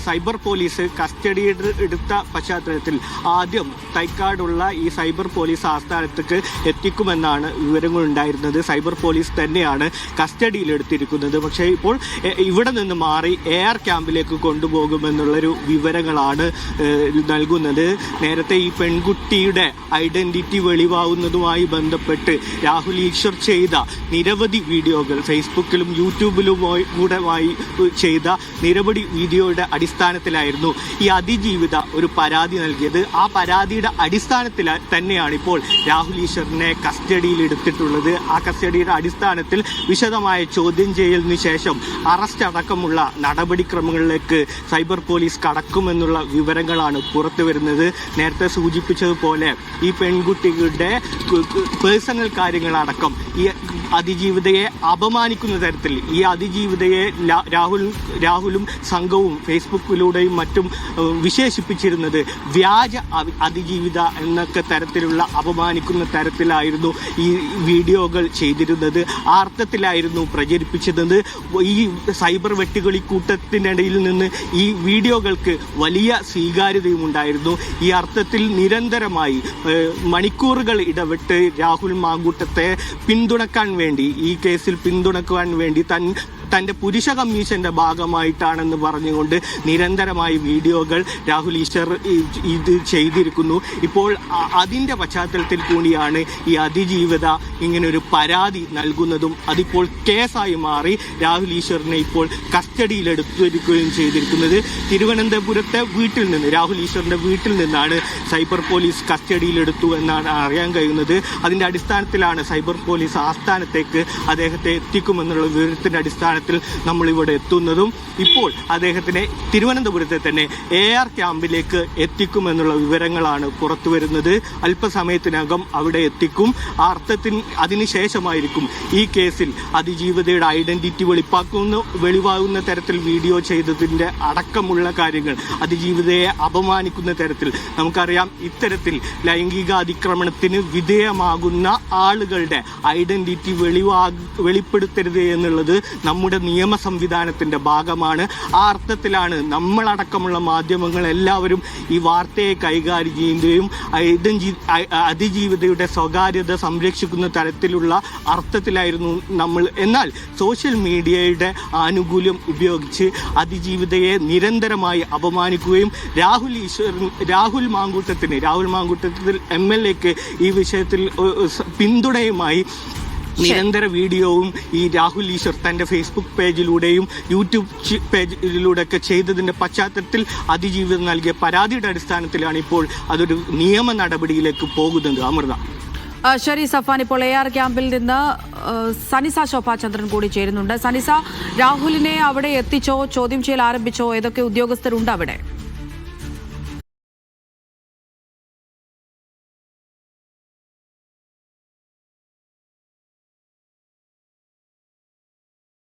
Cyber police കസ്റ്റഡിയെടുത്ത പശ്ചാത്തലത്തിൽ ആദ്യം തൈക്കാടുള്ള ഈ സൈബർ പോലീസ് ആസ്ഥാനത്തേക്ക് എത്തിക്കുമെന്നാണ് വിവരങ്ങളുണ്ടായിരുന്നത്. സൈബർ പോലീസ് തന്നെയാണ് കസ്റ്റഡിയിലെടുത്തിരിക്കുന്നത്. പക്ഷേ ഇപ്പോൾ ഇവിടെ നിന്ന് മാറി AR ക്യാമ്പിലേക്ക് കൊണ്ടുപോകുമെന്നുള്ളൊരു വിവരങ്ങളാണ് നൽകുന്നത്. നേരത്തെ ഈ പെൺകുട്ടിയുടെ ഐഡന്റിറ്റി വെളിവാകുന്നതുമായി ബന്ധപ്പെട്ട് രാഹുൽ ഈശ്വർ ചെയ്ത നിരവധി വീഡിയോകൾ ഫേസ്ബുക്കിലും യൂട്യൂബിലും കൂടെമായി ചെയ്ത നിരവധി വീഡിയോയുടെ അടിസ്ഥാനത്തിലായിരുന്നു ഈ അതിജീവിത ഒരു പരാതി നൽകിയത്. ആ പരാതിയുടെ അടിസ്ഥാനത്തിൽ തന്നെയാണ് ഇപ്പോൾ രാഹുൽ ഈശ്വറിനെ കസ്റ്റഡിയിൽ എടുത്തിട്ടുള്ളത്. ആ കസ്റ്റഡിയുടെ അടിസ്ഥാനത്തിൽ വിശദമായ ചോദ്യം ചെയ്യലിന് ശേഷം അറസ്റ്റ് അടക്കമുള്ള നടപടിക്രമങ്ങളിലേക്ക് സൈബർ പോലീസ് കടക്കുമെന്നുള്ള വിവരങ്ങളാണ് പുറത്തു വരുന്നത്. നേരത്തെ സൂചിപ്പിച്ചതുപോലെ ഈ പെൺകുട്ടികളുടെ പേഴ്സണൽ കാര്യങ്ങളടക്കം ഈ അതിജീവിതയെ അപമാനിക്കുന്ന തരത്തിൽ ഈ അതിജീവിതയെ രാഹുലും സംഘവും ഫേസ്ബുക്കിലൂടെയും മറ്റും വിശേഷിപ്പിച്ചിരുന്നത് വ്യാജ അതിജീവിത എന്നൊക്കെ തരത്തിലുള്ള അപമാനിക്കുന്ന തരത്തിലായിരുന്നു ഈ വീഡിയോകൾ ചെയ്തിരുന്നത്. ആ അർത്ഥത്തിലായിരുന്നു പ്രചരിപ്പിച്ചിരുന്നത്. ഈ സൈബർ വെട്ടുകളി കൂട്ടത്തിനിടയിൽ നിന്ന് ഈ വീഡിയോകൾക്ക് വലിയ സ്വീകാര്യതയും ഉണ്ടായിരുന്നു. ഈ അർത്ഥത്തിൽ നിരന്തരമായി മണിക്കൂറുകൾ ഇടവിട്ട് രാഹുൽ മാങ്കൂട്ടത്തെ പിന്തുണക്കാൻ വേണ്ടി ഈ കേസിൽ പിന്തുണക്കുവാൻ വേണ്ടി തന്റെ പുരുഷ കമ്മീഷന്റെ ഭാഗമായിട്ടാണെന്ന് പറഞ്ഞുകൊണ്ട് നിരന്തരമായി വീഡിയോകൾ രാഹുൽ ഈശ്വർ ഇത് ചെയ്തിരിക്കുന്നു. ഇപ്പോൾ അതിന്റെ പശ്ചാത്തലത്തിൽ കൂടിയാണ് ഈ അതിജീവിത ഇങ്ങനൊരു പരാതി നൽകുന്നതും അതിപ്പോൾ കേസായി മാറി രാഹുൽ ഈശ്വറിനെ ഇപ്പോൾ കസ്റ്റഡിയിലെടുത്തിരിക്കുകയും ചെയ്തിരിക്കുന്നത്. തിരുവനന്തപുരത്തെ വീട്ടിൽ നിന്ന് രാഹുൽ ഈശ്വറിന്റെ വീട്ടിൽ നിന്നാണ് സൈബർ പോലീസ് കസ്റ്റഡിയിലെടുത്തു എന്നാണ് അറിയാൻ കഴിയുന്നത്. അതിന്റെ അടിസ്ഥാനത്തിലാണ് സൈബർ പോലീസ് ആസ്ഥാനത്തേക്ക് അദ്ദേഹത്തെ എത്തിക്കുമെന്നുള്ള വിവരത്തിന്റെ അടിസ്ഥാനത്തിൽ നമ്മളിവിടെ എത്തുന്നതും ഇപ്പോൾ അദ്ദേഹത്തിനെ തിരുവനന്തപുരത്തെ തന്നെ AR ക്യാമ്പിലേക്ക് എത്തിക്കുമെന്നുള്ള വിവരങ്ങളാണ് പുറത്തു വരുന്നത്. അല്പസമയത്തിനകം അവിടെ എത്തിക്കും. ആ അർത്ഥത്തിന് അതിനുശേഷമായിരിക്കും ഈ കേസിൽ അതിജീവിതയുടെ ഐഡന്റിറ്റി വെളിവാകുന്ന തരത്തിൽ വീഡിയോ ചെയ്തതിന്റെ അടക്കമുള്ള കാര്യങ്ങൾ അതിജീവിതയെ അപമാനിക്കുന്ന തരത്തിൽ നമുക്കറിയാം. ഇത്തരത്തിൽ ലൈംഗിക അതിക്രമണത്തിന് വിധേയമാകുന്ന ആളുകളുടെ ഐഡന്റിറ്റി വെളിപ്പെടുത്തരുത് എന്നുള്ളത് നമ്മുടെ നിയമ സംവിധാനത്തിന്റെ ഭാഗമാണ്. ആ അർത്ഥത്തിലാണ് നമ്മളടക്കമുള്ള മാധ്യമങ്ങൾ എല്ലാവരും ഈ വാർത്തയെ കൈകാര്യം ചെയ്യുകയും അതിജീവിതയുടെ സ്വകാര്യത സംരക്ഷിക്കുന്ന തരത്തിലുള്ള അർത്ഥത്തിലായിരുന്നു നമ്മൾ. എന്നാൽ സോഷ്യൽ മീഡിയയുടെ ആനുകൂല്യം ഉപയോഗിച്ച് അതിജീവിതയെ നിരന്തരമായി അപമാനിക്കുകയും രാഹുൽ മാങ്കൂട്ടത്തിൽ MLAക്ക് ഈ വിഷയത്തിൽ പിന്തുണയുമായി നിരന്തര വീഡിയോവും ഈ രാഹുൽ ഈശ്വർ തന്റെ ഫേസ്ബുക്ക് പേജിലൂടെയും യൂട്യൂബ് പേജിലൂടെയൊക്കെ ചെയ്തതിന്റെ പശ്ചാത്തലത്തിൽ അതിജീവിതം നൽകിയ പരാതിയുടെ അടിസ്ഥാനത്തിലാണ് ഇപ്പോൾ അതൊരു നിയമ നടപടിയിലേക്ക് പോകുന്നത്. അമൃത. ശരി സഫാൻ, ഇപ്പോൾ AR ക്യാമ്പിൽ നിന്ന് സനിസ ശോഭാചന്ദ്രൻ കൂടി ചേരുന്നുണ്ട്. സനിസ, രാഹുലിനെ അവിടെ എത്തിച്ചോ, ചോദ്യം ചെയ്യൽ ആരംഭിച്ചോ, ഏതൊക്കെ ഉദ്യോഗസ്ഥരുണ്ട് അവിടെ?